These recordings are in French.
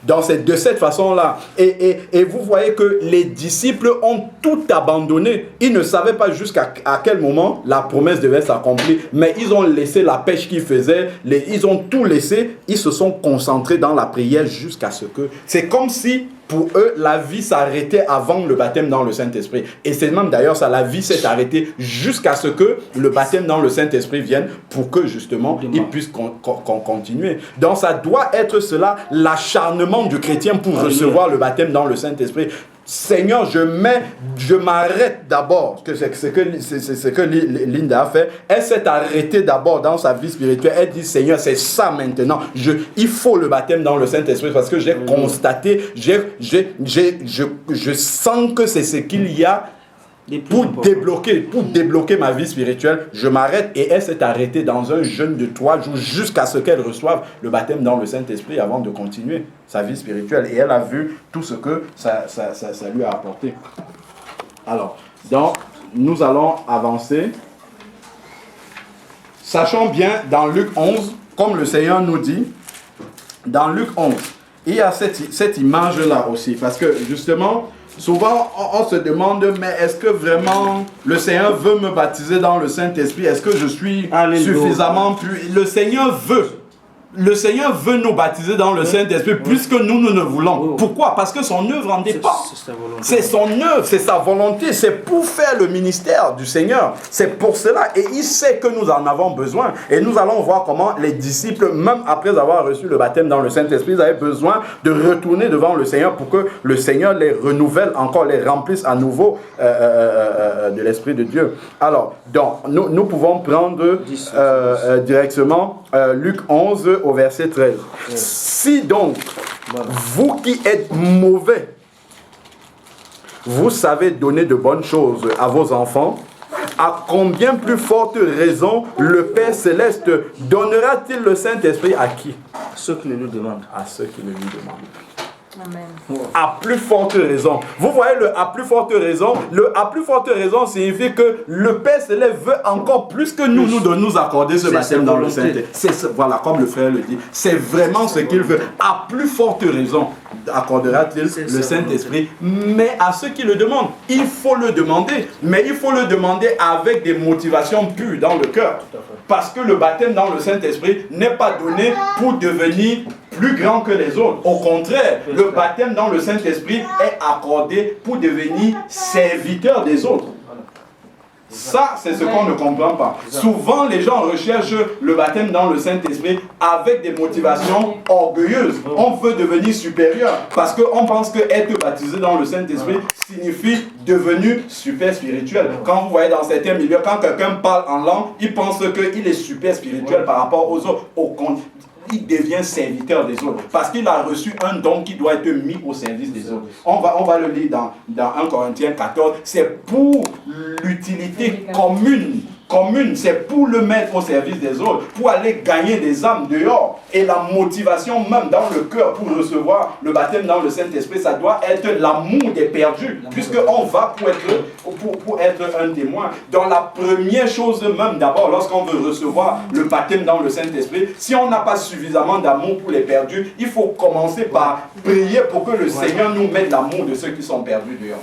de cette façon-là. Et vous voyez que les disciples ont tout abandonné. Ils ne savaient pas jusqu'à quel moment la promesse devait s'accomplir, mais ils ont laissé la pêche qu'ils faisaient, ils ont tout laissé, ils se sont concentrés dans la prière jusqu'à ce que... C'est comme si pour eux, la vie s'arrêtait avant le baptême dans le Saint-Esprit. Et c'est même d'ailleurs ça, la vie s'est arrêtée jusqu'à ce que le baptême dans le Saint-Esprit vienne pour que justement, ils puissent continuer. Donc ça doit être cela, l'acharnement du chrétien pour recevoir le baptême dans le Saint-Esprit. Seigneur, je m'arrête d'abord. C'est ce que Linda a fait. Elle s'est arrêtée d'abord dans sa vie spirituelle. Elle dit, Seigneur, c'est ça maintenant. Il faut le baptême dans le Saint-Esprit parce que j'ai constaté, je sens que c'est ce qu'il y a pour débloquer ma vie spirituelle. Je m'arrête et elle s'est arrêtée dans un jeûne de 3 jours jusqu'à ce qu'elle reçoive le baptême dans le Saint-Esprit avant de continuer sa vie spirituelle. Et elle a vu tout ce que ça lui a apporté. Alors, donc, nous allons avancer. Sachons bien, dans Luc 11, comme le Seigneur nous dit, dans Luc 11, il y a cette image-là aussi, parce que justement, souvent, on se demande, mais est-ce que vraiment le Seigneur veut me baptiser dans le Saint-Esprit? Est-ce que je suis suffisamment plus... Le Seigneur veut nous baptiser dans le Saint-Esprit plus que nous ne voulons. Pourquoi? Parce que son œuvre en dépend. C'est son œuvre, c'est sa volonté. C'est pour faire le ministère du Seigneur. C'est pour cela. Et il sait que nous en avons besoin. Et nous allons voir comment les disciples, même après avoir reçu le baptême dans le Saint-Esprit, ils avaient besoin de retourner devant le Seigneur pour que le Seigneur les renouvelle encore, les remplisse à nouveau de l'Esprit de Dieu. Alors, donc, nous pouvons prendre directement Luc 11 au verset 13. Si donc, vous qui êtes mauvais, vous savez donner de bonnes choses à vos enfants, à combien plus forte raison le Père Céleste donnera-t-il le Saint-Esprit à qui? À ceux qui le lui demandent. À ceux qui le lui demandent. Amen. À plus forte raison. Vous voyez le à plus forte raison. Le à plus forte raison signifie que le Père Céleste veut encore plus que nous accorder ce baptême dans le Saint-Esprit. Voilà, comme le frère le dit. C'est vraiment ce qu'il veut. À plus forte raison accordera-t-il le Saint-Esprit. Mais à ceux qui le demandent, il faut le demander. Mais il faut le demander avec des motivations pures dans le cœur. Parce que le baptême dans le Saint-Esprit n'est pas donné pour devenir plus grand que les autres. Au contraire, le baptême dans le Saint-Esprit est accordé pour devenir serviteur des autres. Ça, c'est ce qu'on ne comprend pas. Souvent, les gens recherchent le baptême dans le Saint-Esprit avec des motivations orgueilleuses. On veut devenir supérieur parce qu'on pense que être baptisé dans le Saint-Esprit signifie devenir super spirituel. Quand vous voyez dans certains milieux, quand quelqu'un parle en langue, il pense qu'il est super spirituel par rapport aux autres. Au contraire, il devient serviteur des autres parce qu'il a reçu un don qui doit être mis au service des autres. On va le lire dans 1 Corinthiens 14. C'est pour l'utilité commune, c'est pour le mettre au service des autres, pour aller gagner des âmes dehors. Et la motivation même dans le cœur pour recevoir le baptême dans le Saint-Esprit, ça doit être l'amour des perdus, puisqu'on va pour être un témoin. Donc la première chose même d'abord, lorsqu'on veut recevoir le baptême dans le Saint-Esprit, si on n'a pas suffisamment d'amour pour les perdus, il faut commencer par prier pour que le Seigneur nous mette l'amour de ceux qui sont perdus dehors.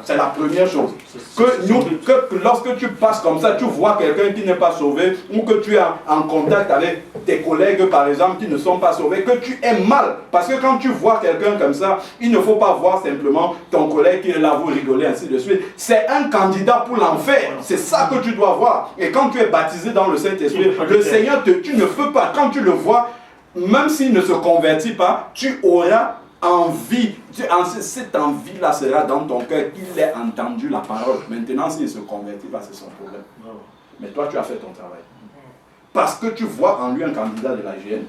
C'est la première chose. Que lorsque tu passes comme ça, tu vois quelqu'un qui n'est pas sauvé, ou que tu es en contact avec tes collègues, par exemple, qui ne sont pas sauvés, que tu aimes mal. Parce que quand tu vois quelqu'un comme ça, il ne faut pas voir simplement ton collègue qui est là, vous rigoler, ainsi de suite. C'est un candidat pour l'enfer. C'est ça que tu dois voir. Et quand tu es baptisé dans le Saint-Esprit, le Seigneur, tu ne peux pas, quand tu le vois, même s'il ne se convertit pas, tu auras envie, cette envie-là sera dans ton cœur qu'il ait entendu la parole. Maintenant, s'il ne se convertit pas, c'est son problème. Mais toi, tu as fait ton travail. Parce que tu vois en lui un candidat de la GN.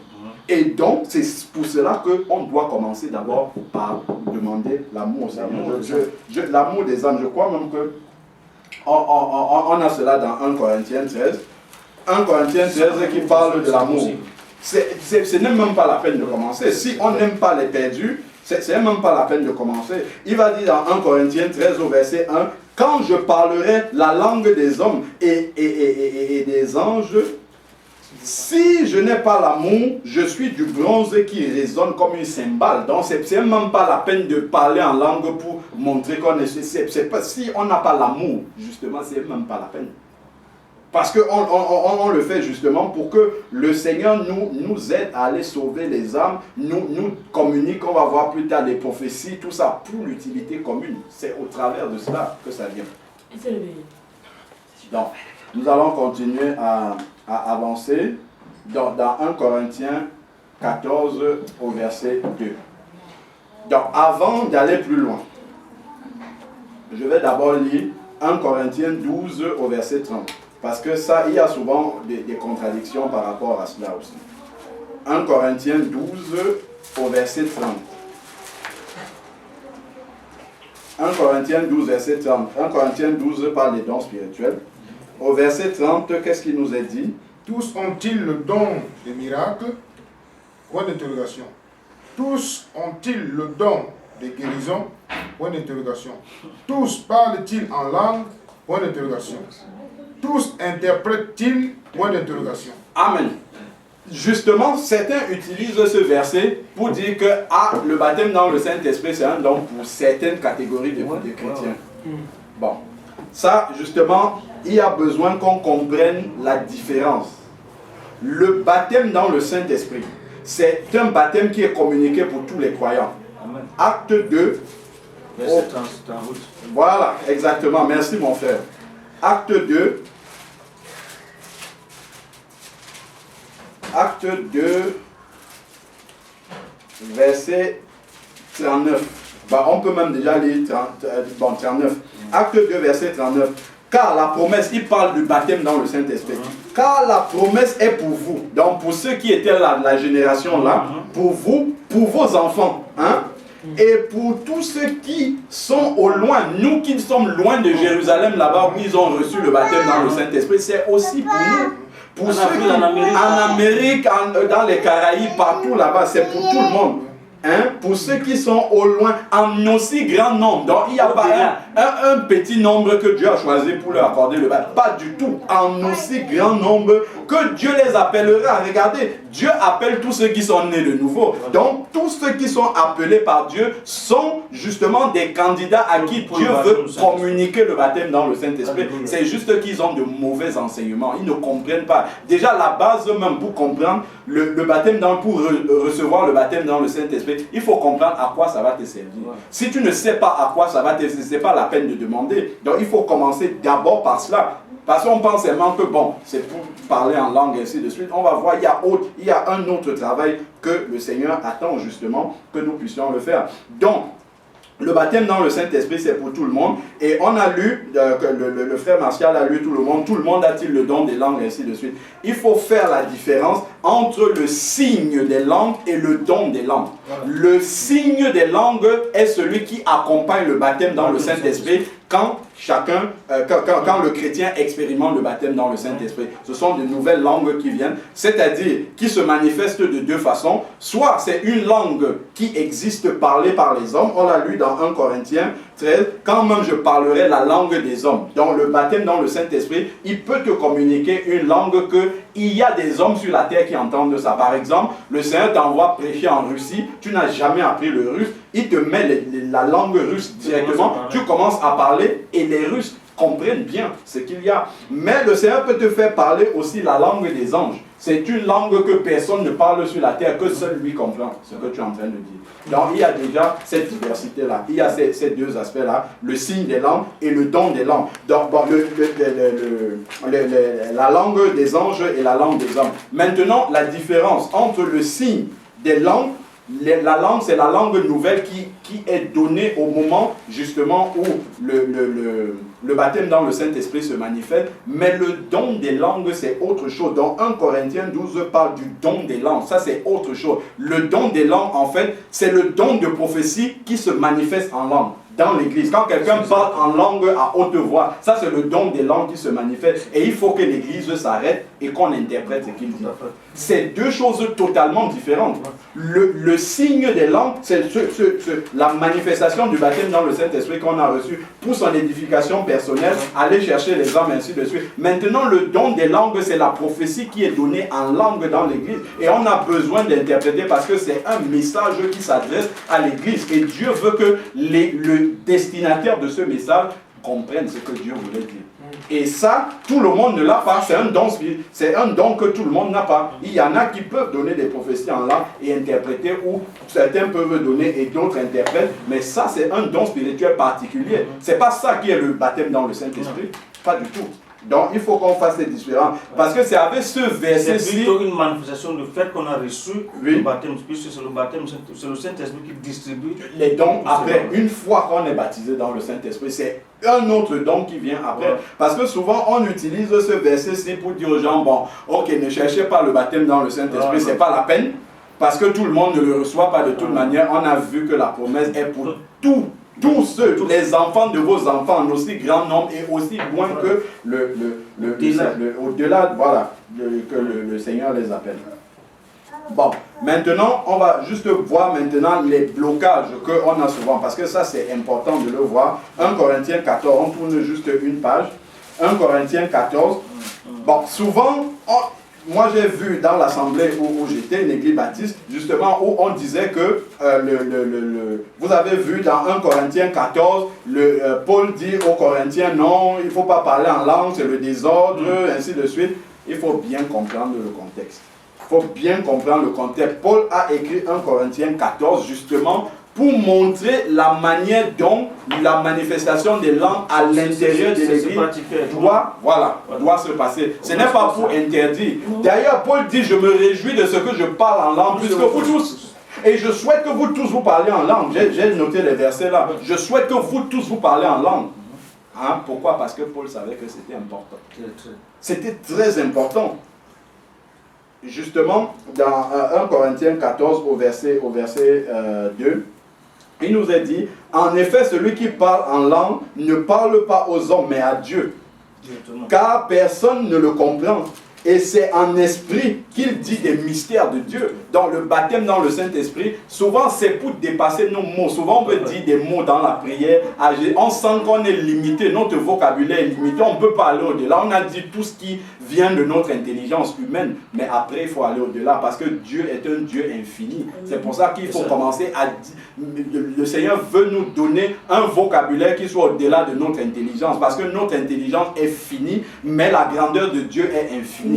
Et donc, c'est pour cela qu'on doit commencer d'abord par demander l'amour au Seigneur. L'amour des âmes, je crois même que on a cela dans 1 Corinthiens 13. 1 Corinthiens 13 qui parle de l'amour. Ce n'est même pas la peine de commencer. Si on n'aime pas les perdus, ce n'est même pas la peine de commencer. Il va dire dans 1 Corinthiens 13 au verset 1, « Quand je parlerai la langue des hommes et des anges, Si je n'ai pas l'amour, je suis du bronze qui résonne comme une cymbale. Donc, c'est même pas la peine de parler en langue pour montrer qu'on est... C'est pas, si on n'a pas l'amour, justement, c'est même pas la peine. Parce qu'on le fait justement pour que le Seigneur nous aide à aller sauver les âmes, nous communique, on va voir plus tard les prophéties, tout ça, pour l'utilité commune. C'est au travers de cela que ça vient. Donc, nous allons continuer à avancer dans 1 Corinthiens 14 au verset 2. Donc, avant d'aller plus loin, je vais d'abord lire 1 Corinthiens 12 au verset 30. Parce que ça, il y a souvent des contradictions par rapport à cela aussi. 1 Corinthiens 12 au verset 30. 1 Corinthiens 12, verset 30. 1 Corinthiens 12 parle des dons spirituels. Au verset 30, qu'est-ce qu'il nous est dit? Tous ont-ils le don des miracles? Point d'interrogation. Tous ont-ils le don des guérisons? Point d'interrogation. Tous parlent-ils en langue? Point d'interrogation. Tous interprètent-ils? Point d'interrogation. Amen. Justement, certains utilisent ce verset pour dire que le baptême dans le Saint-Esprit, c'est un don pour certaines catégories de chrétiens. Bon, ça, justement, il y a besoin qu'on comprenne la différence. Le baptême dans le Saint-Esprit, c'est un baptême qui est communiqué pour tous les croyants. Amen. Acte 2. Voilà, exactement. Merci, mon frère. Acte 2. Acte 2, verset 39. Bah, on peut même déjà lire 39. Acte 2, verset 39. Car la promesse, il parle du baptême dans le Saint-Esprit. Car la promesse est pour vous. Donc pour ceux qui étaient là, la génération là, pour vous, pour vos enfants. Hein? Et pour tous ceux qui sont au loin, nous qui sommes loin de Jérusalem là-bas, où ils ont reçu le baptême dans le Saint-Esprit, c'est aussi pour nous. Pour ceux qui, en Amérique, dans les Caraïbes, partout là-bas, c'est pour tout le monde. Hein? Pour ceux qui sont au loin, en aussi grand nombre. Donc il n'y a pas un petit nombre que Dieu a choisi pour leur accorder le baptême. Pas du tout. En aussi grand nombre que Dieu les appellera. Regardez, Dieu appelle tous ceux qui sont nés de nouveau. Donc tous ceux qui sont appelés par Dieu sont justement des candidats à qui Dieu veut communiquer le baptême dans le Saint-Esprit. C'est juste qu'ils ont de mauvais enseignements. Ils ne comprennent pas. Déjà la base même pour comprendre le baptême pour recevoir le baptême dans le Saint-Esprit, il faut comprendre à quoi ça va te servir. Si tu ne sais pas à quoi ça va te servir, ce n'est pas la peine de demander. Donc il faut commencer d'abord par cela. Parce qu'on pense seulement que bon, c'est pour parler en langue et ainsi de suite. On va voir, il y a un autre travail que le Seigneur attend justement que nous puissions le faire. Donc, le baptême dans le Saint-Esprit, c'est pour tout le monde. Et on a lu, que le frère Martial a lu tout le monde a-t-il le don des langues, et ainsi de suite. Il faut faire la différence entre le signe des langues et le don des langues. Le signe des langues est celui qui accompagne le baptême dans le Saint-Esprit quand le chrétien expérimente le baptême dans le Saint-Esprit. Ce sont de nouvelles langues qui viennent, c'est-à-dire qui se manifestent de deux façons. Soit c'est une langue qui existe parlée par les hommes, on l'a lu dans 1 Corinthiens 13, quand même je parlerai la langue des hommes. Donc le baptême dans le Saint-Esprit, il peut te communiquer une langue qu'il y a des hommes sur la terre qui entendent ça. Par exemple, le Seigneur t'envoie prêcher en Russie, tu n'as jamais appris le russe, il te met la langue russe directement, tu commences à parler et les Russes comprennent bien ce qu'il y a. Mais le Seigneur peut te faire parler aussi la langue des anges. C'est une langue que personne ne parle sur la terre, que seul lui comprend, ce que tu es en train de dire. Donc il y a déjà cette diversité-là, il y a ces deux aspects-là, le signe des langues et le don des langues. Donc bon, la langue des anges et la langue des hommes. Maintenant, la différence entre le signe des langues, la langue, c'est la langue nouvelle qui est donnée au moment justement où le baptême dans le Saint-Esprit se manifeste, mais le don des langues, c'est autre chose. Dans 1 Corinthiens 12 parle du don des langues, ça c'est autre chose. Le don des langues, en fait, c'est le don de prophétie qui se manifeste en langue. dans l'église. Quand quelqu'un parle en langue à haute voix, ça c'est le don des langues qui se manifeste. Et il faut que l'église s'arrête et qu'on interprète ce qu'il dit. C'est deux choses totalement différentes. Le signe des langues, c'est la manifestation du baptême dans le Saint-Esprit qu'on a reçu pour son édification personnelle, aller chercher les âmes, ainsi de suite. Maintenant, le don des langues, c'est la prophétie qui est donnée en langue dans l'église. Et on a besoin d'interpréter parce que c'est un message qui s'adresse à l'église. Et Dieu veut que le destinataire de ce message comprenne ce que Dieu voulait dire. Et ça, tout le monde ne l'a pas. C'est un don que tout le monde n'a pas. Il y en a qui peuvent donner des prophéties en langue et interpréter, ou certains peuvent donner et d'autres interprètent. Mais ça, c'est un don spirituel particulier. C'est pas ça qui est le baptême dans le Saint-Esprit. Pas du tout. Donc, il faut qu'on fasse ces différences. Parce que c'est avec ce verset-ci... C'est plutôt une manifestation du fait qu'on a reçu le baptême. Puisque c'est le baptême, c'est le Saint-Esprit qui distribue les dons après. Une fois qu'on est baptisé dans le Saint-Esprit, c'est un autre don qui vient après. Ouais. Parce que souvent, on utilise ce verset-ci pour dire aux gens, bon, ok, ne cherchez pas le baptême dans le Saint-Esprit, c'est pas la peine. Parce que tout le monde ne le reçoit pas de toute manière. On a vu que la promesse est pour tous ceux, les enfants de vos enfants, en aussi grand nombre et aussi loin que au-delà, voilà, que le Seigneur les appelle. Bon, maintenant, on va juste voir maintenant les blocages qu'on a souvent, parce que ça c'est important de le voir. 1 Corinthiens 14, on tourne juste une page. 1 Corinthiens 14. Bon, souvent, moi j'ai vu dans l'assemblée où j'étais, une église baptiste, justement où on disait que, vous avez vu dans 1 Corinthiens 14, Paul dit aux Corinthiens, non, il ne faut pas parler en langue, c'est le désordre, ainsi de suite. Il faut bien comprendre le contexte. Il faut bien comprendre le contexte. Paul a écrit 1 Corinthiens 14 justement pour montrer la manière dont la manifestation des langues à l'intérieur de l'église doit se passer. Ce n'est pas pour interdire. D'ailleurs, Paul dit, je me réjouis de ce que je parle en langue, puisque vous tous, et je souhaite que vous tous vous parlez en langue. J'ai noté les versets là. Je souhaite que vous tous vous parlez en langue. Hein? Pourquoi? Parce que Paul savait que c'était important. C'était très important. Justement, dans 1 Corinthiens 14, au verset 2, il nous est dit, en effet, celui qui parle en langue ne parle pas aux hommes, mais à Dieu. Car personne ne le comprend. Et c'est en esprit qu'il dit des mystères de Dieu. Dans le baptême dans le Saint-Esprit, souvent c'est pour dépasser nos mots. Souvent on peut dire des mots dans la prière. On sent qu'on est limité, notre vocabulaire est limité. On peut pas aller au-delà. On a dit tout ce qui vient de notre intelligence humaine. Mais après il faut aller au-delà parce que Dieu est un Dieu infini. C'est pour ça qu'il faut commencer à dire. Le Seigneur veut nous donner un vocabulaire qui soit au-delà de notre intelligence. Parce que notre intelligence est finie, mais la grandeur de Dieu est infinie.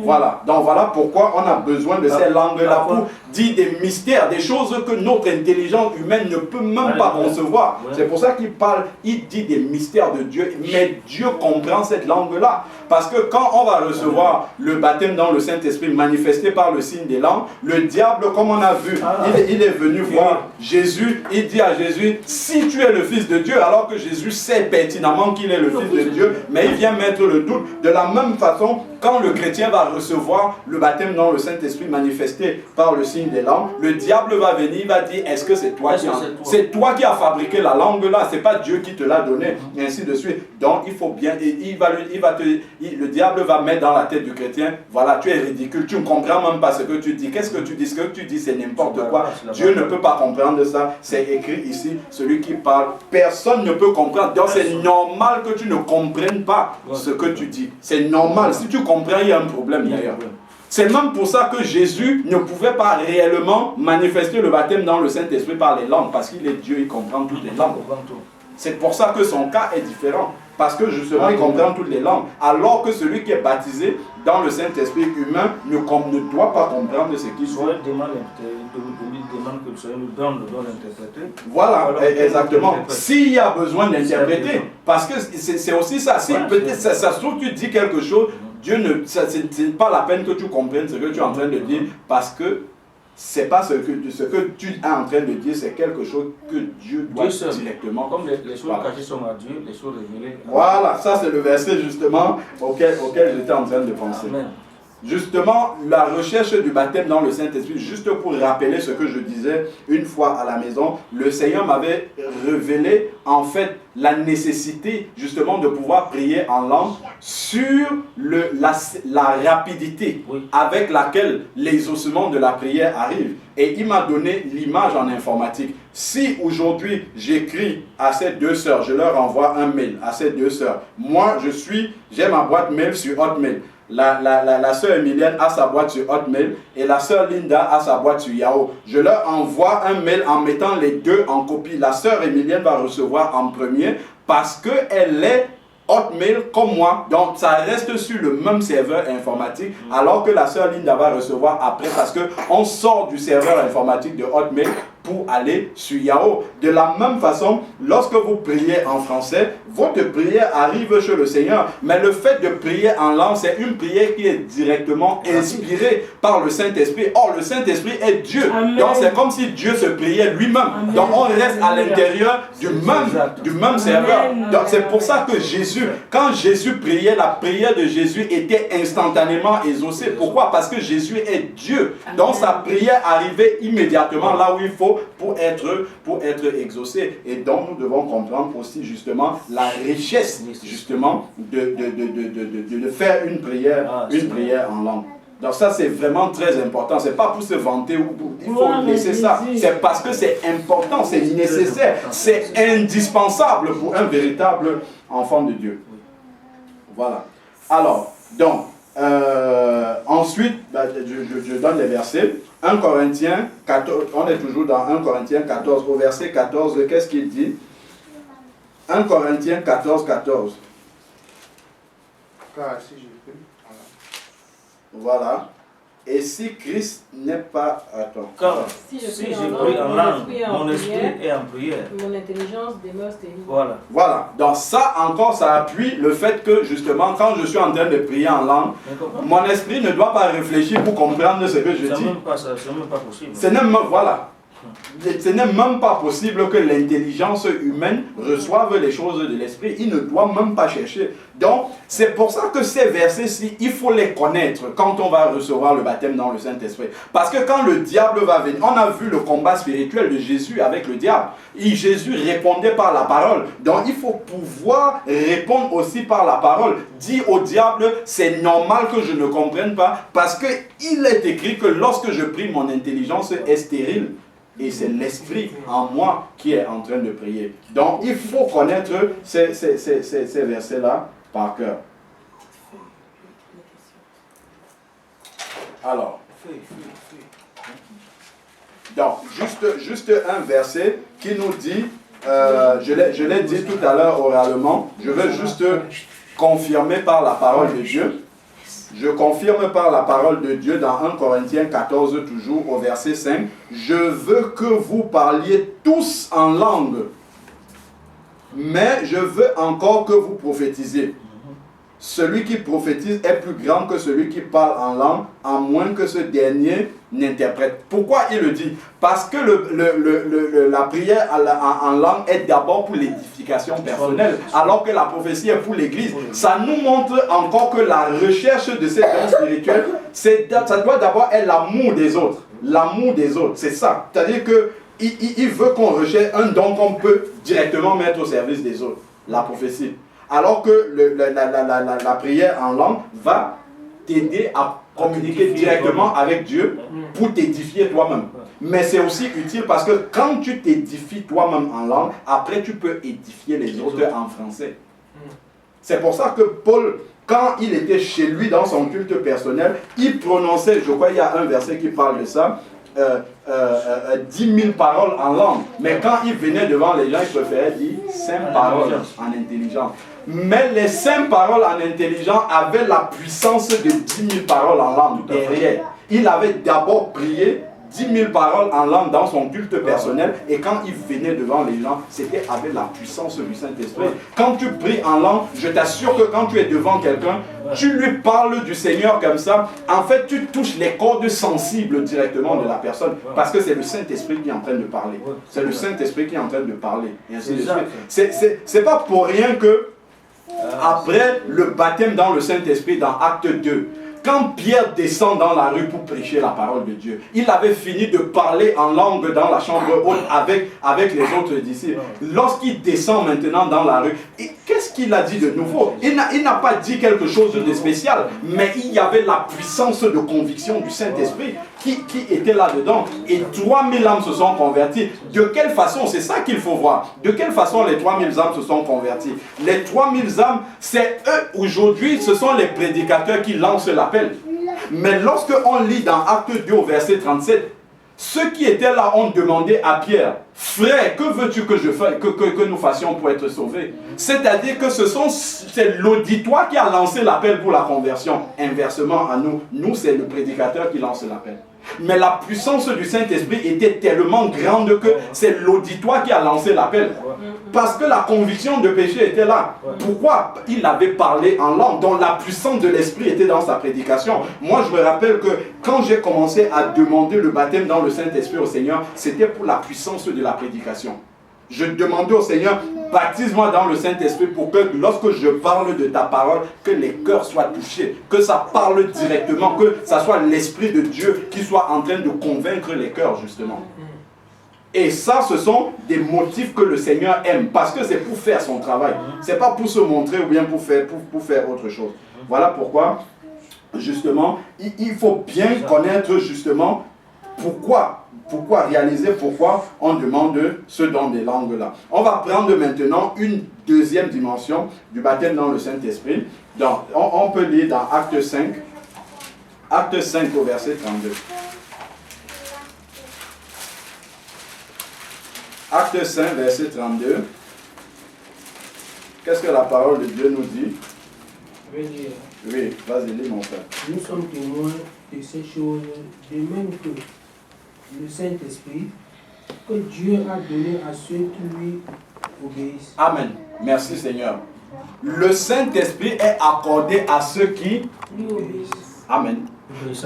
Voilà, donc voilà pourquoi on a besoin de ces langues-là pour dire des mystères, des choses que notre intelligence humaine ne peut même pas concevoir. C'est pour ça qu'il parle, il dit des mystères de Dieu, mais Dieu comprend cette langue-là. Parce que quand on va recevoir le baptême dans le Saint-Esprit manifesté par le signe des langues, le diable, comme on a vu, il est venu voir Jésus, il dit à Jésus, si tu es le Fils de Dieu, alors que Jésus sait pertinemment qu'il est le Fils de Dieu, mais il vient mettre le doute. De la même façon, quand le chrétien va recevoir le baptême dans le Saint-Esprit manifesté par le signe des langues, le diable va venir, il va dire, est-ce que c'est toi qui as fabriqué la langue là, c'est pas Dieu qui te l'a donné, et ainsi de suite. Donc il faut bien, le diable va mettre dans la tête du chrétien, voilà, tu es ridicule, tu ne comprends même pas ce que tu dis. Qu'est-ce que tu dis? Ce que tu dis c'est n'importe quoi. Dieu ne peut pas comprendre ça. C'est écrit ici, celui qui parle, personne ne peut comprendre. Donc c'est normal que tu ne comprennes pas ce que tu dis. C'est normal. Si tu comprends, il y a un problème d'ailleurs. C'est même pour ça que Jésus ne pouvait pas réellement manifester le baptême dans le Saint-Esprit par les langues, parce qu'il est Dieu, il comprend toutes les langues. C'est pour ça que son cas est différent, parce que justement il comprend toutes les langues, alors que celui qui est baptisé dans le Saint-Esprit humain ne doit pas comprendre ce qu'il dit. Voilà, exactement. S'il y a besoin d'interpréter, parce que c'est aussi ça, si peut-être ça se trouve tu dis quelque chose, Dieu ne, c'est pas la peine que tu comprennes ce que tu es en train de dire, parce que c'est pas ce que tu es en train de dire, c'est quelque chose que Dieu doit directement. Comme les choses cachées sont à Dieu, les choses révélées. Voilà, ça c'est le verset justement auquel j'étais en train de penser. Amen. justement, la recherche du baptême dans le Saint-Esprit, juste pour rappeler ce que je disais une fois à la maison, le Seigneur m'avait révélé en fait la nécessité justement de pouvoir prier en langue sur la rapidité avec laquelle l'exaucement de la prière arrive. Et il m'a donné l'image en informatique. Si aujourd'hui j'écris à ces deux sœurs, je leur envoie un mail à ces deux sœurs. Moi, j'ai ma boîte mail sur Hotmail. La sœur Emilienne a sa boîte sur Hotmail et la sœur Linda a sa boîte sur Yahoo. Je leur envoie un mail en mettant les deux en copie. La sœur Emilienne va recevoir en premier parce qu'elle est Hotmail comme moi, donc ça reste sur le même serveur informatique, alors que la sœur Linda va recevoir après parce qu'on sort du serveur informatique de Hotmail pour aller sur Yahoo. De la même façon, lorsque vous priez en français, votre prière arrive chez le Seigneur, mais le fait de prier en langue, c'est une prière qui est directement inspirée par le Saint-Esprit. Or, le Saint-Esprit est Dieu. Amen. Donc, c'est comme si Dieu se priait lui-même. Donc, on reste à l'intérieur du même serveur. Donc, c'est pour ça que Jésus, quand Jésus priait, la prière de Jésus était instantanément exaucée. Pourquoi? Parce que Jésus est Dieu. Donc, sa prière arrivait immédiatement là où il faut pour être exaucé. Et donc nous devons comprendre aussi justement la richesse justement de faire une prière en langue. Donc ça c'est vraiment très important. C'est pas pour se vanter ou il faut laisser ça. C'est parce que c'est important, c'est nécessaire, c'est indispensable pour un véritable enfant de Dieu. Voilà. Alors, donc ensuite, je donne les versets. 1 Corinthiens 14, on est toujours dans 1 Corinthiens 14, au verset 14, qu'est-ce qu'il dit? 1 Corinthiens 14, 14. Car si je peux. Voilà. Et si Christ n'est pas... Attends. Car si je prie en langue, mon esprit est en prière. Mon intelligence demeure stérile. Voilà. Donc ça encore, ça appuie le fait que justement, quand je suis en train de prier en langue, mon esprit ne doit pas réfléchir pour comprendre ce que je dis. C'est même pas possible. Ce n'est même pas possible que l'intelligence humaine reçoive les choses de l'esprit. Il ne doit même pas chercher. Donc, c'est pour ça que ces versets-ci, il faut les connaître quand on va recevoir le baptême dans le Saint-Esprit. Parce que quand le diable va venir, on a vu le combat spirituel de Jésus avec le diable. Et Jésus répondait par la parole. Donc, il faut pouvoir répondre aussi par la parole. Dire au diable, c'est normal que je ne comprenne pas. Parce qu'il est écrit que lorsque je prie, mon intelligence est stérile. Et c'est l'esprit en moi qui est en train de prier. Donc, il faut connaître ces versets-là par cœur. Alors, donc, juste un verset qui nous dit, je l'ai dit tout à l'heure oralement, je veux juste confirmer par la parole de Dieu. Je confirme par la parole de Dieu dans 1 Corinthiens 14, toujours au verset 5. Je veux que vous parliez tous en langue, mais je veux encore que vous prophétisiez. Celui qui prophétise est plus grand que celui qui parle en langue, à moins que ce dernier n'interprète. Pourquoi il le dit? Parce que la prière en langue est d'abord pour l'édification personnelle, alors que la prophétie est pour l'Église. Ça nous montre encore que la recherche de ces dons spirituels, ça doit d'abord être l'amour des autres. L'amour des autres, c'est ça. C'est-à-dire qu'il veut qu'on recherche un don qu'on peut directement mettre au service des autres. La prophétie. Alors que la prière en langue va t'aider à communiquer directement avec Dieu pour t'édifier toi-même. Mais c'est aussi utile parce que quand tu t'édifies toi-même en langue, après tu peux édifier les autres en français. C'est pour ça que Paul, quand il était chez lui dans son culte personnel, il prononçait, je crois qu'il y a un verset qui parle de ça, 10 000 paroles en langue. Mais quand il venait devant les gens, il préférait dire 5 paroles en intelligence. Mais les 5 paroles en intelligence avaient la puissance de 10 000 paroles en langue derrière. Il avait d'abord prié 10 000 paroles en langue dans son culte personnel, et quand il venait devant les gens, c'était avec la puissance du Saint-Esprit. Quand tu pries en langue, je t'assure que quand tu es devant quelqu'un, tu lui parles du Seigneur comme ça, en fait tu touches les cordes sensibles directement de la personne, parce que c'est le Saint-Esprit qui est en train de parler. C'est le Saint-Esprit qui est en train de parler, et ainsi de suite. C'est pas pour rien que après le baptême dans le Saint-Esprit, dans Acte 2, quand Pierre descend dans la rue pour prêcher la parole de Dieu, il avait fini de parler en langue dans la chambre haute avec les autres disciples. Lorsqu'il descend maintenant dans la rue, qu'est-ce qu'il a dit de nouveau? Il n'a pas dit quelque chose de spécial, mais il y avait la puissance de conviction du Saint-Esprit qui était là-dedans. Et 3000 âmes se sont converties. De quelle façon? C'est ça qu'il faut voir. De quelle façon les 3000 âmes se sont converties? Les 3000 âmes, c'est eux aujourd'hui, ce sont les prédicateurs qui lancent l'appel. Mais lorsque on lit dans Acte 2 au verset 37, ceux qui étaient là ont demandé à Pierre, frère, que veux-tu que que nous fassions pour être sauvés? C'est-à-dire que c'est l'auditoire qui a lancé l'appel pour la conversion. Inversement à nous c'est le prédicateur qui lance l'appel. Mais la puissance du Saint-Esprit était tellement grande que c'est l'auditoire qui a lancé l'appel. Parce que la conviction de péché était là. Pourquoi? Il avait parlé en langue, dont la puissance de l'Esprit était dans sa prédication. Moi, je me rappelle que quand j'ai commencé à demander le baptême dans le Saint-Esprit au Seigneur, c'était pour la puissance de la prédication. Je demandais au Seigneur, baptise-moi dans le Saint-Esprit pour que lorsque je parle de ta parole, que les cœurs soient touchés, que ça parle directement, que ça soit l'Esprit de Dieu qui soit en train de convaincre les cœurs justement. Et ça, ce sont des motifs que le Seigneur aime, parce que c'est pour faire son travail. Ce n'est pas pour se montrer ou bien pour faire autre chose. Voilà pourquoi, justement, il faut bien connaître justement pourquoi réaliser pourquoi on demande ce don des langues-là. On va prendre maintenant une deuxième dimension du baptême dans le Saint-Esprit. On peut lire dans Acte 5 au verset 32. Acte 5, verset 32. Qu'est-ce que la parole de Dieu nous dit? Oui, vas-y, lis mon frère. Nous sommes témoins de ces choses, de même que le Saint-Esprit que Dieu a donné à ceux qui lui obéissent. Amen. Merci Seigneur. Le Saint-Esprit est accordé à ceux qui Lui obéissent. Amen.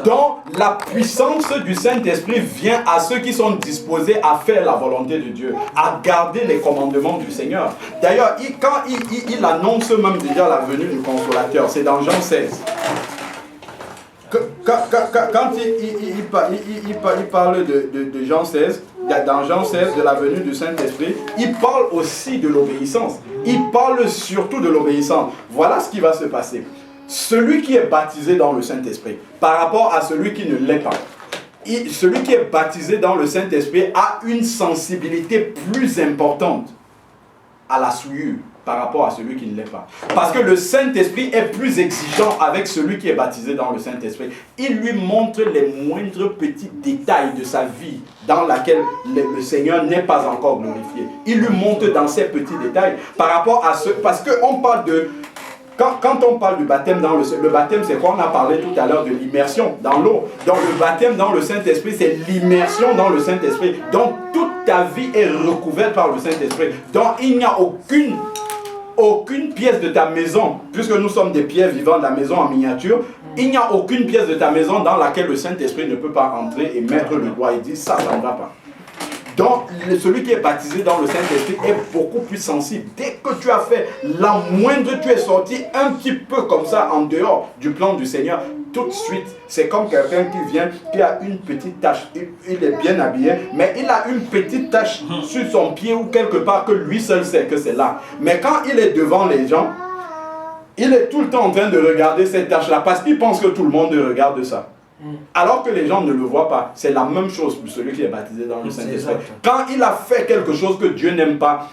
Donc la puissance du Saint-Esprit vient à ceux qui sont disposés à faire la volonté de Dieu, à garder les commandements du Seigneur. D'ailleurs, quand il annonce même déjà la venue du Consolateur, c'est dans Jean 16. Quand il parle de Jean 16, dans Jean 16, de la venue du Saint-Esprit, il parle aussi de l'obéissance. Il parle surtout de l'obéissance. Voilà ce qui va se passer. Celui qui est baptisé dans le Saint-Esprit, par rapport à celui qui ne l'est pas, celui qui est baptisé dans le Saint-Esprit a une sensibilité plus importante à la souillure par rapport à celui qui ne l'est pas. Parce que le Saint-Esprit est plus exigeant avec celui qui est baptisé dans le Saint-Esprit. Il lui montre les moindres petits détails de sa vie dans laquelle le Seigneur n'est pas encore glorifié. Il lui montre dans ces petits détails par rapport à ce... Parce qu'on parle de... Quand on parle du baptême dans le baptême, c'est quoi? On a parlé tout à l'heure de l'immersion dans l'eau. Donc le baptême dans le Saint-Esprit, c'est l'immersion dans le Saint-Esprit. Donc toute ta vie est recouverte par le Saint-Esprit. Donc il n'y a aucune pièce de ta maison, puisque nous sommes des pierres vivantes de la maison en miniature, il n'y a aucune pièce de ta maison dans laquelle le Saint-Esprit ne peut pas entrer et mettre le doigt et dire ça ne va pas. Donc, celui qui est baptisé dans le Saint-Esprit est beaucoup plus sensible. Dès que tu as fait la moindre, tu es sorti un petit peu comme ça en dehors du plan du Seigneur, tout de suite, c'est comme quelqu'un qui vient, qui a une petite tache. Il est bien habillé, mais il a une petite tache sur son pied ou quelque part que lui seul sait que c'est là. Mais quand il est devant les gens, il est tout le temps en train de regarder cette tache-là parce qu'il pense que tout le monde regarde ça. Alors que les gens ne le voient pas. C'est la même chose pour celui qui est baptisé dans le Saint-Esprit. Quand il a fait quelque chose que Dieu n'aime pas,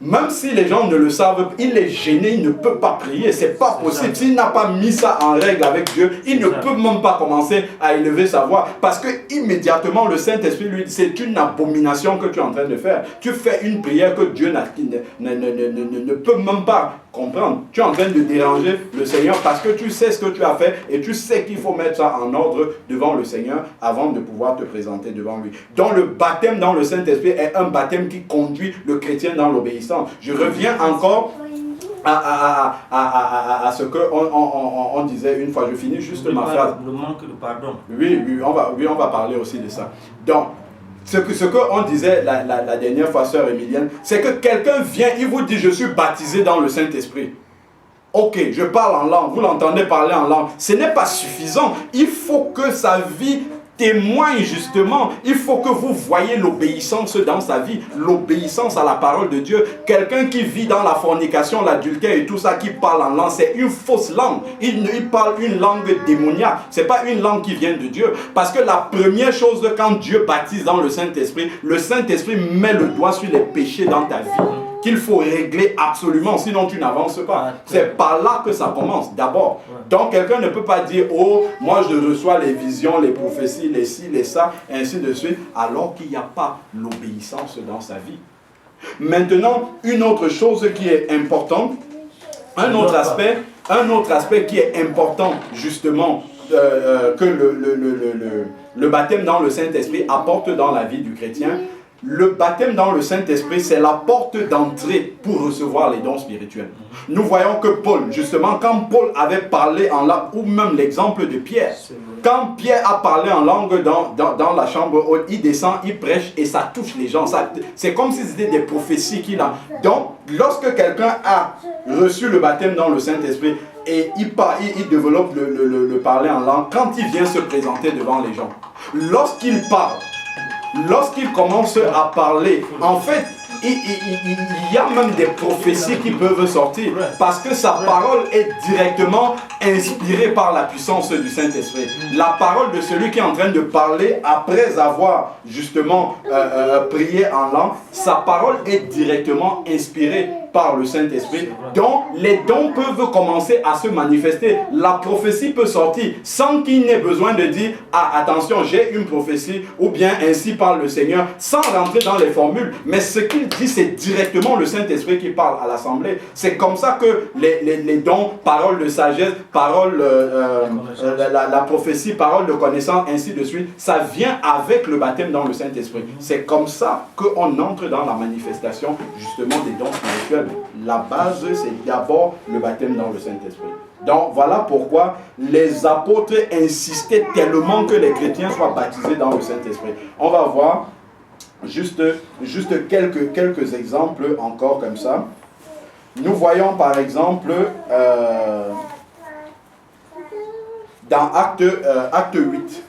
même si les gens ne le savent, il est gêné, il ne peut pas prier. C'est pas possible. S'il n'a pas mis ça en règle avec Dieu, il ne peut même pas commencer à élever sa voix. Parce que immédiatement, le Saint-Esprit lui dit, c'est une abomination que tu es en train de faire. Tu fais une prière que Dieu ne peut même pas comprendre. Tu es en train de déranger le Seigneur parce que tu sais ce que tu as fait et tu sais qu'il faut mettre ça en ordre devant le Seigneur avant de pouvoir te présenter devant lui. Donc le baptême dans le Saint-Esprit est un baptême qui conduit le chrétien dans l'obéissance. Je reviens encore à ce qu'on disait une fois. Je finis juste ma phrase. Le manque de pardon. Oui, on va parler aussi de ça. Donc, ce qu'on disait la dernière fois, sœur Emilienne, c'est que quelqu'un vient, il vous dit, je suis baptisé dans le Saint-Esprit. ok, je parle en langue, vous l'entendez parler en langue, ce n'est pas suffisant. Il faut que sa vie témoigne justement. Il faut que vous voyez l'obéissance dans sa vie, l'obéissance à la parole de Dieu. Quelqu'un qui vit dans la fornication, l'adultère et tout ça, qui parle en langue, c'est une fausse langue. Il parle une langue démoniaque. C'est pas une langue qui vient de Dieu. Parce que la première chose, quand Dieu baptise dans le Saint-Esprit met le doigt sur les péchés dans ta vie, qu'il faut régler absolument, sinon tu n'avances pas. C'est par là que ça commence, d'abord. Donc quelqu'un ne peut pas dire, oh, moi je reçois les visions, les prophéties, les ci, les ça, ainsi de suite, alors qu'il n'y a pas l'obéissance dans sa vie. Maintenant, une autre chose qui est importante, un autre aspect qui est important, justement, que le baptême dans le Saint-Esprit apporte dans la vie du chrétien. Le baptême dans le Saint-Esprit, c'est la porte d'entrée pour recevoir les dons spirituels. Nous voyons que Paul, justement, quand Paul avait parlé en langue, ou même l'exemple de Pierre, quand Pierre a parlé en langue dans la chambre haute, il descend, il prêche et ça touche les gens. C'est comme si c'était des prophéties qu'il a. Donc, lorsque quelqu'un a reçu le baptême dans le Saint-Esprit, et il développe le parler en langue, quand il vient se présenter devant les gens, lorsqu'il parle, lorsqu'il commence à parler, en fait, il y a même des prophéties qui peuvent sortir parce que sa parole est directement inspirée par la puissance du Saint-Esprit. La parole de celui qui est en train de parler après avoir justement prié en langue, sa parole est directement inspirée par le Saint-Esprit. Donc, les dons peuvent commencer à se manifester. La prophétie peut sortir sans qu'il n'ait besoin de dire « Ah, attention, j'ai une prophétie » ou bien « Ainsi parle le Seigneur » sans rentrer dans les formules. Mais ce qu'il dit, c'est directement le Saint-Esprit qui parle à l'assemblée. C'est comme ça que les dons, paroles de sagesse, paroles, la prophétie, paroles de connaissance, ainsi de suite, ça vient avec le baptême dans le Saint-Esprit. C'est comme ça qu'on entre dans la manifestation justement des dons spirituels. La base, c'est d'abord le baptême dans le Saint-Esprit. Donc voilà pourquoi les apôtres insistaient tellement que les chrétiens soient baptisés dans le Saint-Esprit. On va voir juste quelques exemples encore comme ça. Nous voyons par exemple dans acte 8,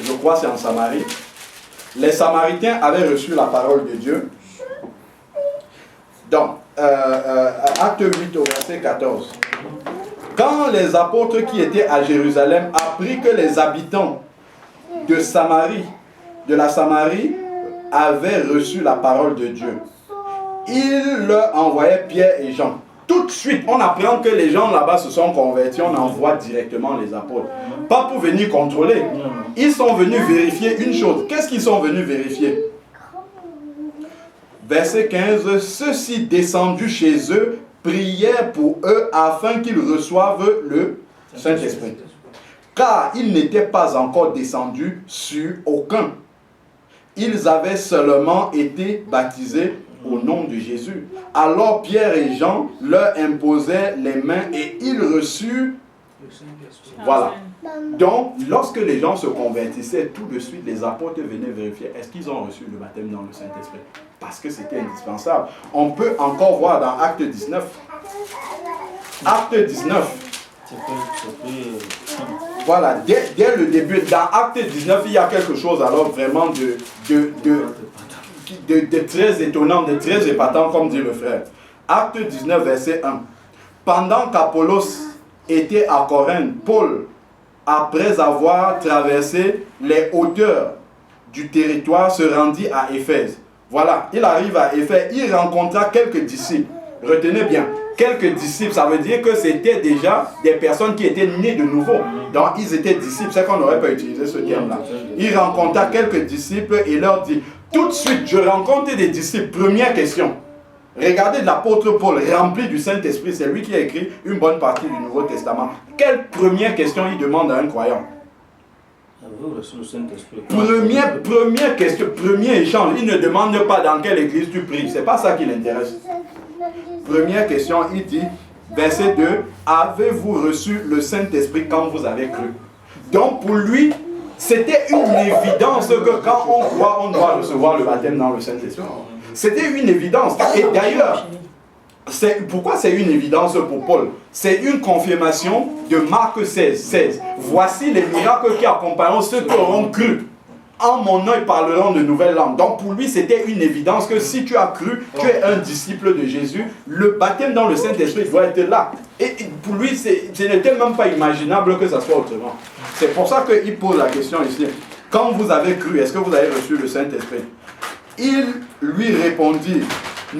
je crois c'est en Samarie, les Samaritains avaient reçu la parole de Dieu. Donc, acte 8 au verset 14. Quand les apôtres qui étaient à Jérusalem apprirent que les habitants de la Samarie, avaient reçu la parole de Dieu, ils leur envoyaient Pierre et Jean. Tout de suite, on apprend que les gens là-bas se sont convertis, on envoie directement les apôtres. Pas pour venir contrôler. Ils sont venus vérifier une chose. Qu'est-ce qu'ils sont venus vérifier? Verset 15, ceux-ci descendus chez eux prièrent pour eux afin qu'ils reçoivent le Saint-Esprit. Car ils n'étaient pas encore descendus sur aucun. Ils avaient seulement été baptisés au nom de Jésus. Alors Pierre et Jean leur imposaient les mains et ils reçurent le Saint-Esprit. Voilà. Donc, lorsque les gens se convertissaient, tout de suite, les apôtres venaient vérifier est-ce qu'ils ont reçu le baptême dans le Saint-Esprit. Parce que c'était indispensable. On peut encore voir dans Acte 19. Acte 19. Voilà, dès le début, dans Acte 19, il y a quelque chose alors vraiment de très étonnant, de très épatant, comme dit le frère. Acte 19, verset 1. Pendant qu'Apollos était à Corinthe, Paul, après avoir traversé les hauteurs du territoire, se rendit à Éphèse. Voilà, il arrive à Éphèse, il rencontra quelques disciples. Retenez bien, quelques disciples, ça veut dire que c'était déjà des personnes qui étaient nées de nouveau. Donc ils étaient disciples, c'est qu'on n'aurait pas utilisé ce terme-là. Il rencontra quelques disciples et leur dit, tout de suite, je rencontre des disciples. Première question. Regardez l'apôtre Paul, rempli du Saint-Esprit, c'est lui qui a écrit une bonne partie du Nouveau Testament. Quelle première question il demande à un croyant? Première question, premier échange. Il ne demande pas dans quelle église tu pries. C'est pas ça qui l'intéresse. Première question, il dit, verset 2, avez-vous reçu le Saint-Esprit quand vous avez cru? Donc pour lui, c'était une évidence que quand on croit, on doit recevoir le baptême dans le Saint-Esprit. C'était une évidence. Et d'ailleurs, Pourquoi c'est une évidence pour Paul? C'est une confirmation de Marc 16. Voici les miracles qui accompagneront ceux qui auront cru. En mon nom, ils parleront de nouvelles langues. Donc pour lui, c'était une évidence que si tu as cru, tu es un disciple de Jésus, le baptême dans le Saint-Esprit doit être là. Et pour lui, ce n'était même pas imaginable que ça soit autrement. C'est pour ça qu'il pose la question ici. Quand vous avez cru, est-ce que vous avez reçu le Saint-Esprit? Il lui répondit,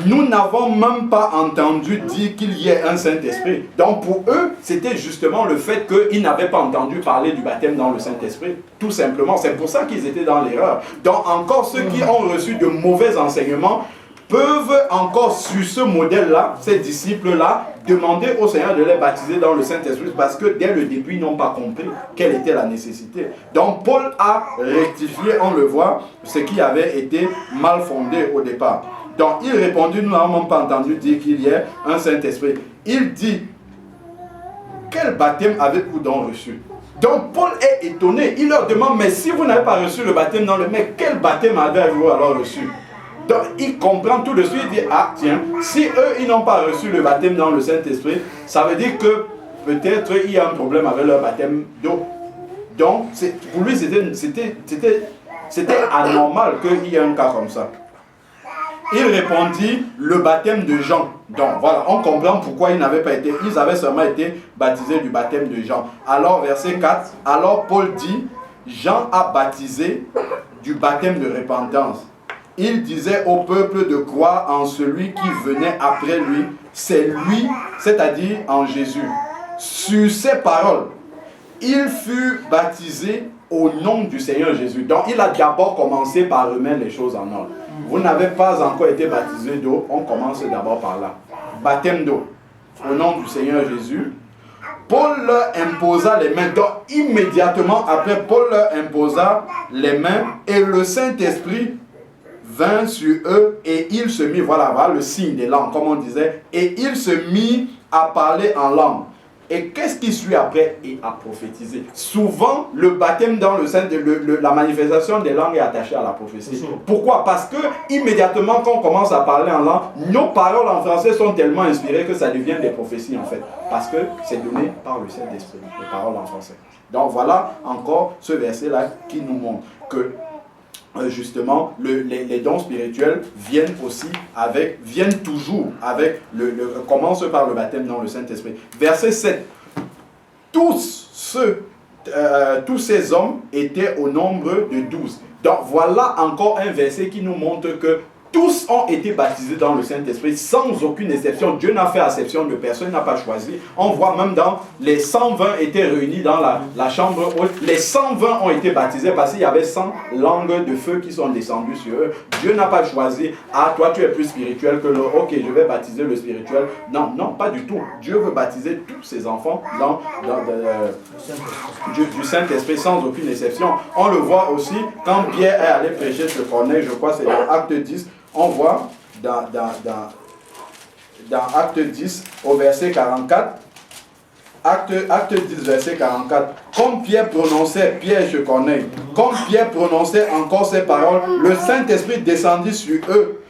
nous n'avons même pas entendu dire qu'il y ait un Saint-Esprit. Donc pour eux, c'était justement le fait qu'ils n'avaient pas entendu parler du baptême dans le Saint-Esprit. Tout simplement, c'est pour ça qu'ils étaient dans l'erreur. Donc encore ceux qui ont reçu de mauvais enseignements peuvent encore sur ce modèle-là, ces disciples-là, demander au Seigneur de les baptiser dans le Saint-Esprit parce que dès le début, ils n'ont pas compris quelle était la nécessité. Donc Paul a rectifié, on le voit, ce qui avait été mal fondé au départ. Donc il répondit, nous n'avons même pas entendu dire qu'il y ait un Saint-Esprit. Il dit, quel baptême avez-vous donc reçu? Donc Paul est étonné, il leur demande, mais si vous n'avez pas reçu le baptême dans le... Mais quel baptême avez-vous alors reçu? Donc il comprend tout de suite, il dit, ah tiens, si eux ils n'ont pas reçu le baptême dans le Saint-Esprit, ça veut dire que peut-être il y a un problème avec leur baptême d'eau. Donc pour lui c'était anormal qu'il y ait un cas comme ça. Il répondit, le baptême de Jean. Donc voilà, on comprend pourquoi ils avaient seulement été baptisés du baptême de Jean. Alors verset 4, alors Paul dit, Jean a baptisé du baptême de repentance. Il disait au peuple de croire en celui qui venait après lui, c'est lui, c'est-à-dire en Jésus. Sur ces paroles, il fut baptisé au nom du Seigneur Jésus. Donc il a d'abord commencé par remettre les choses en ordre. Vous n'avez pas encore été baptisé d'eau, on commence d'abord par là. Baptême d'eau, au nom du Seigneur Jésus. Paul leur imposa les mains. Donc immédiatement après, Paul leur imposa les mains et le Saint-Esprit vint sur eux et il se mit, voilà le signe des langues, comme on disait, et il se mit à parler en langue. Et qu'est-ce qui suit après? Et à prophétiser. Souvent, le baptême dans le Saint, la manifestation des langues est attachée à la prophétie. Pourquoi? Parce que immédiatement, quand on commence à parler en langue, nos paroles en français sont tellement inspirées que ça devient des prophéties en fait. Parce que c'est donné par le Saint-Esprit, les paroles en français. Donc voilà encore ce verset-là qui nous montre que justement, les dons spirituels viennent toujours avec commence par le baptême dans le Saint-Esprit. Verset 7. Tous ces hommes étaient au nombre de 12. Donc voilà encore un verset qui nous montre que tous ont été baptisés dans le Saint-Esprit sans aucune exception. Dieu n'a fait exception de personne, n'a pas choisi. On voit même dans les 120 étaient réunis dans la chambre haute. Les 120 ont été baptisés parce qu'il y avait 100 langues de feu qui sont descendues sur eux. Dieu n'a pas choisi, ah toi tu es plus spirituel que l'autre, ok je vais baptiser le spirituel. Non, pas du tout. Dieu veut baptiser tous ses enfants du Saint-Esprit sans aucune exception. On le voit aussi quand Pierre est allé prêcher sur Corneille, je crois c'est dans Acte 10. On voit dans Acte 10 au verset 44, Acte 10 verset 44, comme Pierre je connais, comme Pierre prononçait encore ces paroles, le Saint-Esprit descendit sur eux,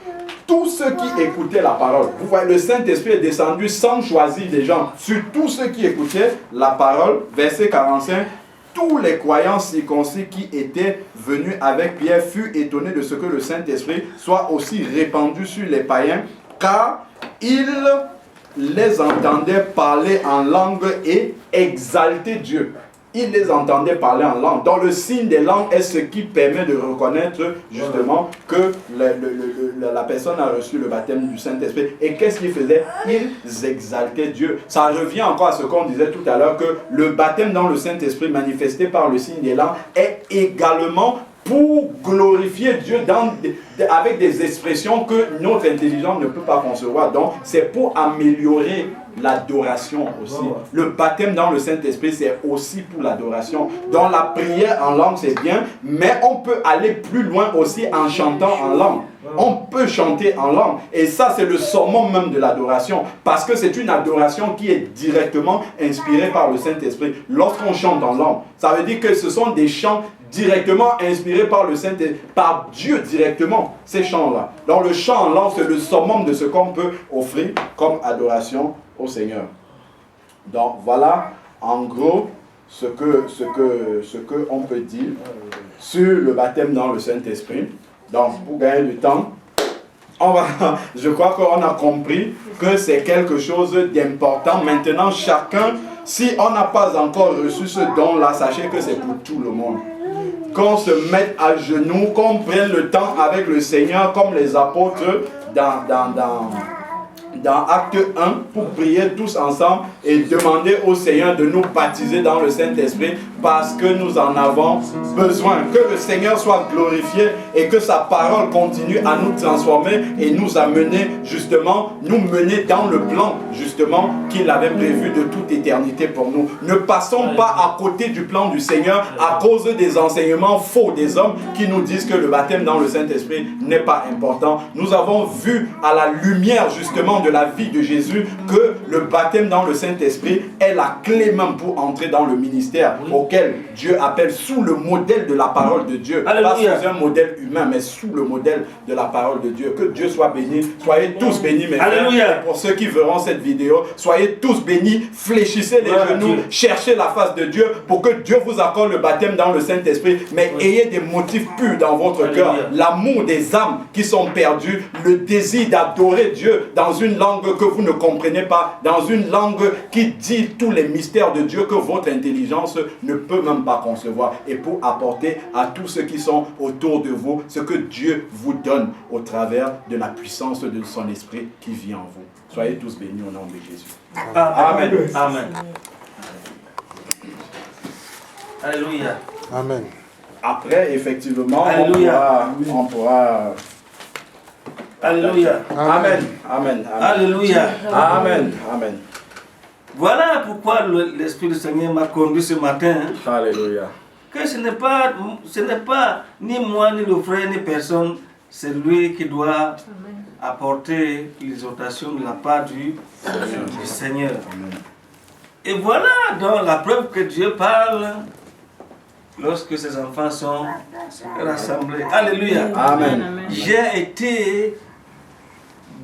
tous ceux qui écoutaient la parole. Vous voyez, le Saint-Esprit est descendu sans choisir des gens, sur tous ceux qui écoutaient la parole, verset 45, tous les croyants circoncis qui étaient venus avec Pierre furent étonnés de ce que le Saint-Esprit soit aussi répandu sur les païens, car ils les entendaient parler en langue et exalter Dieu. Ils les entendaient parler en langue. Donc le signe des langues est ce qui permet de reconnaître justement que la personne a reçu le baptême du Saint-Esprit. Et qu'est-ce qu'ils faisaient? Ils exaltaient Dieu. Ça revient encore à ce qu'on disait tout à l'heure, que le baptême dans le Saint-Esprit manifesté par le signe des langues est également pour glorifier Dieu avec des expressions que notre intelligence ne peut pas concevoir. Donc c'est pour améliorer l'adoration aussi. Le baptême dans le Saint-Esprit, c'est aussi pour l'adoration. Dans la prière en langue, c'est bien, mais on peut aller plus loin aussi en chantant en langue. On peut chanter en langue. Et ça, c'est le summum même de l'adoration. Parce que c'est une adoration qui est directement inspirée par le Saint-Esprit. Lorsqu'on chante en langue, ça veut dire que ce sont des chants directement inspirés par le Saint-Esprit, par Dieu directement, ces chants-là. Donc le chant en langue, c'est le summum de ce qu'on peut offrir comme adoration au Seigneur. Donc voilà, en gros, ce que on peut dire sur le baptême dans le Saint-Esprit. Donc, pour gagner du temps, je crois qu'on a compris que c'est quelque chose d'important. Maintenant, chacun, si on n'a pas encore reçu ce don-là, sachez que c'est pour tout le monde. Qu'on se mette à genoux, qu'on prenne le temps avec le Seigneur, comme les apôtres dans Acte 1, pour prier tous ensemble et demander au Seigneur de nous baptiser dans le Saint-Esprit parce que nous en avons besoin. Que le Seigneur soit glorifié et que sa parole continue à nous transformer et nous amener justement, nous mener dans le plan justement qu'il avait prévu de toute éternité pour nous. Ne passons pas à côté du plan du Seigneur à cause des enseignements faux des hommes qui nous disent que le baptême dans le Saint-Esprit n'est pas important. Nous avons vu à la lumière justement de la vie de Jésus que le baptême dans le Saint-Esprit est la clé même pour entrer dans le ministère auquel Dieu appelle sous le modèle de la parole de Dieu. Alléluia. Pas sous un modèle humain, mais sous le modèle de la parole de Dieu. Que Dieu soit béni. Soyez tous bénis, mes frères. Pour ceux qui verront cette vidéo, soyez tous bénis. Fléchissez les genoux. Dieu. Cherchez la face de Dieu pour que Dieu vous accorde le baptême dans le Saint-Esprit. Mais ayez des motifs purs dans votre cœur. L'amour des âmes qui sont perdues. Le désir d'adorer Dieu dans une langue que vous ne comprenez pas. Dans une langue qui dit tous les mystères de Dieu que votre intelligence ne peut même pas concevoir. Et pour apporter à tous ceux qui sont autour de vous ce que Dieu vous donne au travers de la puissance de son esprit qui vit en vous. Soyez tous bénis au nom de Jésus. Amen. Amen. Alléluia. Amen. Après, effectivement, Alléluia. on pourra... Alléluia. Amen. Amen. Amen. Alléluia. Amen. Amen. Voilà pourquoi l'Esprit du Seigneur m'a conduit ce matin. Alléluia. Que ce n'est pas ni moi, ni le frère, ni personne, c'est lui qui doit apporter l'exhortation de la part du Seigneur. Amen. Et voilà donc la preuve que Dieu parle lorsque ses enfants sont rassemblés. Alléluia. Amen. J'ai été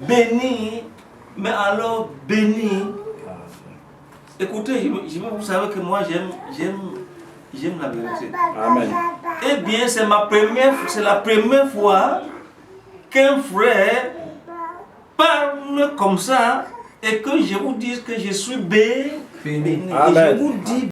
béni, mais alors béni. Écoutez, vous savez que moi j'aime la vérité. Amen. Eh bien, c'est la première fois qu'un frère parle comme ça et que je vous dise que je suis béni. Amen. Et je vous dis